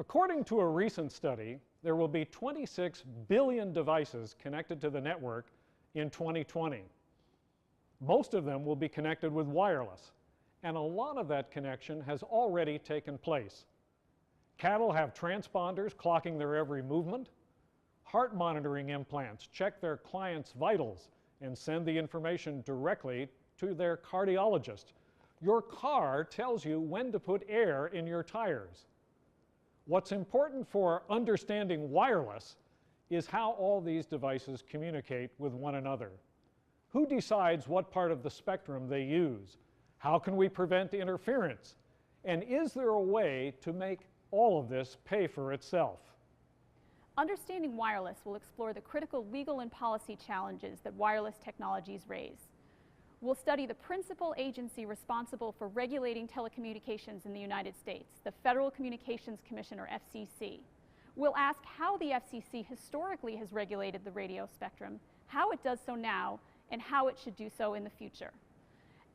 According to a recent study, there will be 26 billion devices connected to the network in 2020. Most of them will be connected with wireless, and a lot of that connection has already taken place. Cattle have transponders clocking their every movement. Heart monitoring implants check their clients' vitals and send the information directly to their cardiologist. Your car tells you when to put air in your tires. What's important for understanding wireless is how all these devices communicate with one another. Who decides what part of the spectrum they use? How can we prevent interference? And is there a way to make all of this pay for itself? Understanding wireless will explore the critical legal and policy challenges that wireless technologies raise. We'll study the principal agency responsible for regulating telecommunications in the United States, the Federal Communications Commission, or FCC. We'll ask how the FCC historically has regulated the radio spectrum, how it does so now, and how it should do so in the future.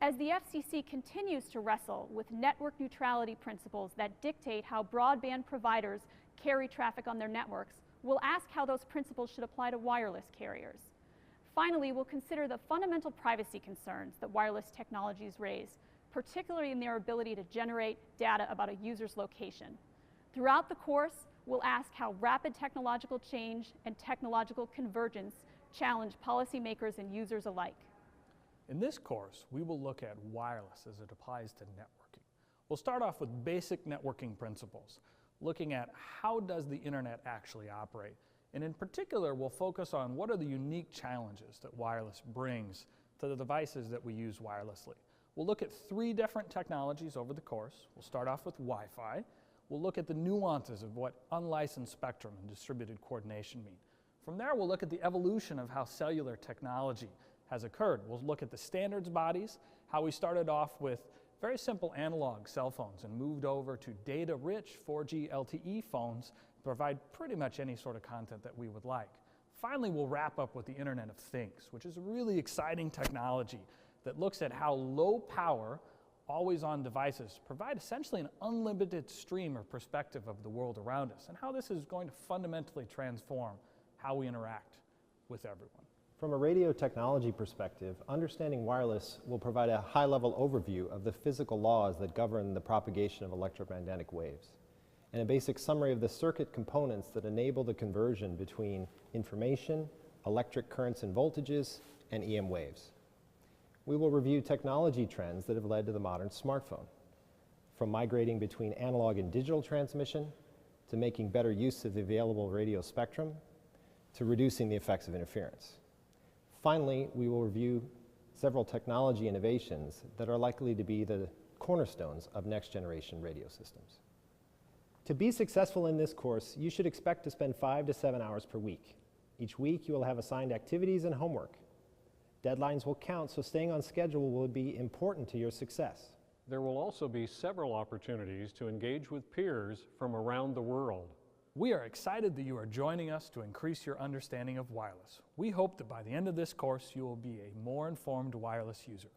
As the FCC continues to wrestle with network neutrality principles that dictate how broadband providers carry traffic on their networks, we'll ask how those principles should apply to wireless carriers. Finally, we'll consider the fundamental privacy concerns that wireless technologies raise, particularly in their ability to generate data about a user's location. Throughout the course, we'll ask how rapid technological change and technological convergence challenge policymakers and users alike. In this course, we will look at wireless as it applies to networking. We'll start off with basic networking principles, looking at how does the internet actually operate. And in particular, we'll focus on what are the unique challenges that wireless brings to the devices that we use wirelessly. We'll look at 3 different technologies over the course. We'll start off with Wi-Fi. We'll look at the nuances of what unlicensed spectrum and distributed coordination mean. From there, we'll look at the evolution of how cellular technology has occurred. We'll look at the standards bodies, how we started off with very simple analog cell phones and moved over to data-rich 4G LTE phones to provide pretty much any sort of content that we would like. Finally, we'll wrap up with the Internet of Things, which is a really exciting technology that looks at how low power, always-on devices provide essentially an unlimited stream or perspective of the world around us, and how this is going to fundamentally transform how we interact with everyone. From a radio technology perspective, understanding wireless will provide a high-level overview of the physical laws that govern the propagation of electromagnetic waves, and a basic summary of the circuit components that enable the conversion between information, electric currents and voltages, and EM waves. We will review technology trends that have led to the modern smartphone, from migrating between analog and digital transmission, to making better use of the available radio spectrum, to reducing the effects of interference. Finally, we will review several technology innovations that are likely to be the cornerstones of next-generation radio systems. To be successful in this course, you should expect to spend 5 to 7 hours per week. Each week, you will have assigned activities and homework. Deadlines will count, so staying on schedule will be important to your success. There will also be several opportunities to engage with peers from around the world. We are excited that you are joining us to increase your understanding of wireless. We hope that by the end of this course, you will be a more informed wireless user.